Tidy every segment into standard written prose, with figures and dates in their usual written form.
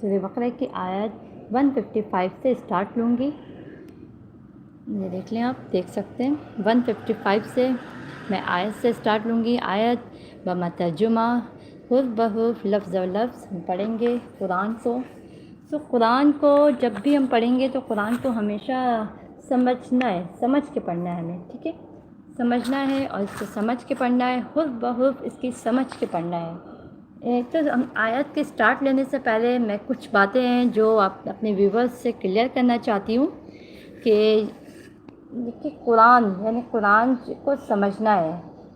سورہ بقرہ کی آیت 155 سے اسٹارٹ لوں گی. یہ دیکھ لیں، آپ دیکھ سکتے ہیں 155 سے میں آیت سے اسٹارٹ لوں گی. آیت بمترجمہ حرف بحرف لفظ و لفظ ہم پڑھیں گے قرآن کو. قرآن کو جب بھی ہم پڑھیں گے تو قرآن کو ہمیشہ سمجھنا ہے، سمجھ کے پڑھنا ہے ہمیں، ٹھیک ہے؟ سمجھنا ہے اور اس کو سمجھ کے پڑھنا ہے، حرف بحرف اس کی سمجھ کے پڑھنا ہے. تو آیت کے اسٹارٹ لینے سے پہلے میں کچھ باتیں ہیں جو آپ اپنے ویورز سے کلیئر کرنا چاہتی ہوں کہ قرآن یعنی قرآن کو سمجھنا ہے.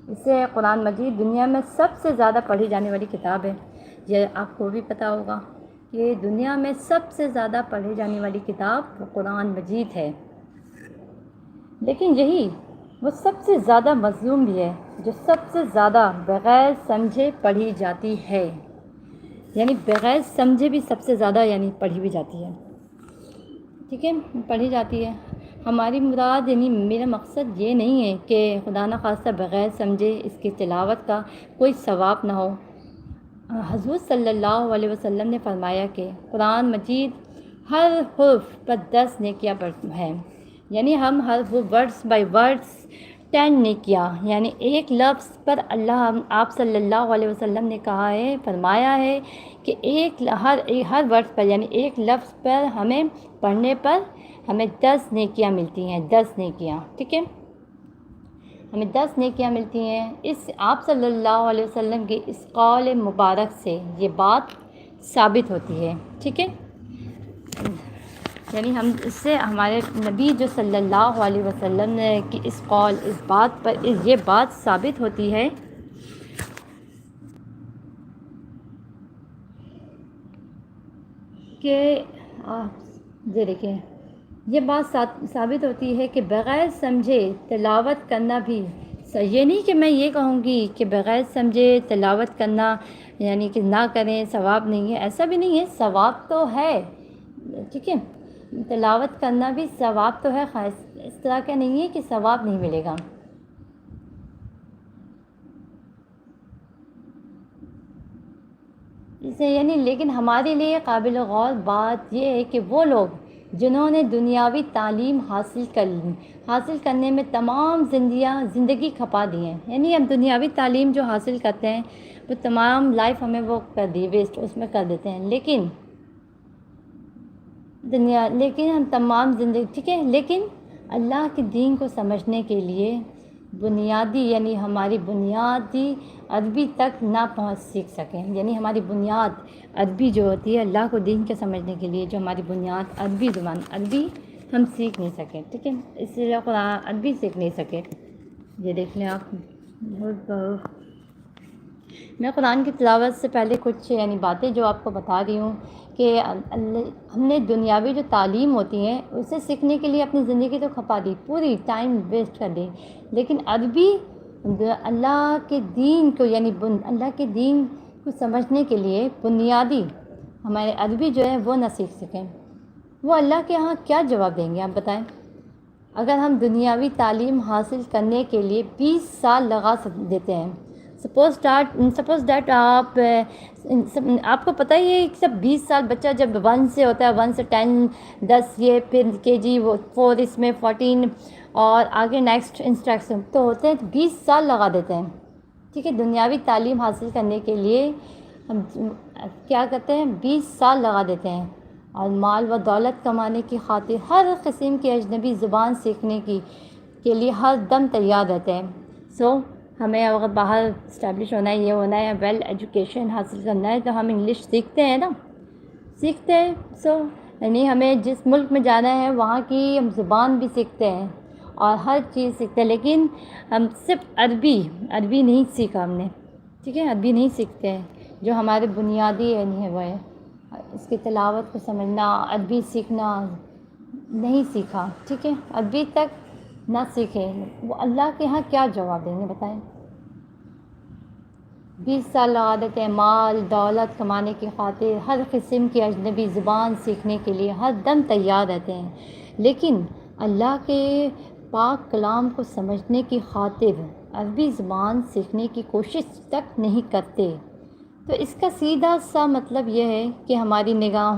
اسے قرآن مجید دنیا میں سب سے زیادہ پڑھی جانے والی کتاب ہے. یہ آپ کو بھی پتہ ہوگا کہ دنیا میں سب سے زیادہ پڑھی جانے والی کتاب وہ قرآن مجید ہے. لیکن یہی وہ سب سے زیادہ مظلوم بھی ہے، جو سب سے زیادہ بغیر سمجھے پڑھی جاتی ہے. یعنی بغیر سمجھے بھی سب سے زیادہ یعنی پڑھی بھی جاتی ہے، ٹھیک ہے؟ پڑھی جاتی ہے. ہماری مراد یعنی میرا مقصد یہ نہیں ہے کہ خدا نخواستہ بغیر سمجھے اس کی تلاوت کا کوئی ثواب نہ ہو. حضور صلی اللہ علیہ وسلم نے فرمایا کہ قرآن مجید ہر حرف پر 10 نیکیاں ہیں. یعنی ہم ہر ورڈز بائی ورڈز 10 نیکیاں، یعنی ایک لفظ پر آپ صلی اللہ علیہ وسلم نے کہا ہے، فرمایا ہے کہ ہر ورڈ پر یعنی ایک لفظ پر ہمیں پڑھنے پر ہمیں 10 نیکیاں ملتی ہیں. 10 نیکیاں، ٹھیک ہے؟ ہمیں 10 نیکیاں ملتی ہیں. اس آپ صلی اللہ علیہ وسلم کے اس قول مبارک سے یہ بات ثابت ہوتی ہے، ٹھیک ہے؟ یعنی ہم اس سے ہمارے نبی جو صلی اللہ علیہ وسلم نے کی اس قول اس بات پر یہ بات ثابت ہوتی ہے کہ یہ دیکھیں، یہ بات ثابت ہوتی ہے کہ بغیر سمجھے تلاوت کرنا بھی یہ نہیں کہ میں یہ کہوں گی کہ بغیر سمجھے تلاوت کرنا یعنی کہ نہ کریں، ثواب نہیں ہے. ایسا بھی نہیں ہے، ثواب تو ہے، ٹھیک ہے؟ تلاوت کرنا بھی ثواب تو ہے. اس طرح کا نہیں ہے کہ ثواب نہیں ملے گا. اسے یعنی لیکن ہمارے لیے قابل غور بات یہ ہے کہ وہ لوگ جنہوں نے دنیاوی تعلیم حاصل کرنے میں تمام زندگی کھپا دی ہیں. یعنی ہم دنیاوی تعلیم جو حاصل کرتے ہیں وہ تمام لائف ہمیں وہ کر دی ویسٹ اس میں کر دیتے ہیں. لیکن ہم تمام زندگی، ٹھیک ہے، لیکن اللہ کے دین کو سمجھنے کے لیے بنیادی یعنی ہماری بنیادی عربی تک نہ سیکھ سکیں. یعنی ہماری بنیاد عربی جو ہوتی ہے اللہ کو دین کے سمجھنے کے لیے جو ہماری بنیاد عربی زبان عربی ہم سیکھ نہیں سکیں، ٹھیک ہے؟ اس لیے قرآن عربی سیکھ نہیں سکے. یہ دیکھ لیں آپ. میں قرآن کی تلاوت سے پہلے کچھ یعنی باتیں جو آپ کو بتا رہی ہوں کہ ہم نے دنیاوی جو تعلیم ہوتی ہیں اسے سیکھنے کے لیے اپنی زندگی تو کھپا دی، پوری ٹائم ویسٹ کر دی. لیکن عربی اللہ کے دین کو یعنی اللہ کے دین کو سمجھنے کے لیے بنیادی ہمارے عربی جو ہے وہ نہ سیکھ سکیں. وہ اللہ کے ہاں کیا جواب دیں گے آپ بتائیں؟ اگر ہم دنیاوی تعلیم حاصل کرنے کے لیے 20 سال لگا دیتے ہیں. سپوز دیٹ آپ کو پتہ ہی ہے کہ سب 20 سال بچہ جب 1 سے ہوتا ہے، 1 سے 10 10 یہ پھر KG وہ 4 اس میں 14 اور آگے نیکسٹ انسٹرکشن تو ہوتے ہیں، 20 سال لگا دیتے ہیں، ٹھیک ہے؟ دنیاوی تعلیم حاصل کرنے کے لیے ہم کیا کرتے ہیں؟ 20 سال لگا دیتے ہیں اور مال و دولت کمانے کی خاطر ہر قسم کی اجنبی زبان سیکھنے کے لیے ہر دم تیار رہتے ہیں. ہمیں اگر باہر اسٹیبلش ہونا ہے، یہ ہونا ہے، ویل ایجوکیشن حاصل کرنا ہے تو ہم انگلش سیکھتے ہیں نا، سیکھتے ہیں. یعنی ہمیں جس ملک میں جانا ہے وہاں کی ہم زبان بھی سیکھتے ہیں اور ہر چیز سیکھتے ہیں. لیکن ہم صرف عربی نہیں سیکھا ہم نے، ٹھیک ہے؟ عربی نہیں سیکھتے ہیں جو ہمارے بنیادی یعنی ہے وہ ہے اس کی تلاوت کو سمجھنا. عربی سیکھنا نہیں سیکھا، ٹھیک ہے؟ عربی تک نہ سیکھے، وہ اللہ کے ہاں کیا جواب دیں گے بتائیں؟ 20 سال لگا دیتے ہیں مال دولت کمانے کی خاطر، ہر قسم کی اجنبی زبان سیکھنے کے لیے ہر دم تیار رہتے ہیں، لیکن اللہ کے پاک کلام کو سمجھنے کی خاطر عربی زبان سیکھنے کی کوشش تک نہیں کرتے. تو اس کا سیدھا سا مطلب یہ ہے کہ ہماری نگاہوں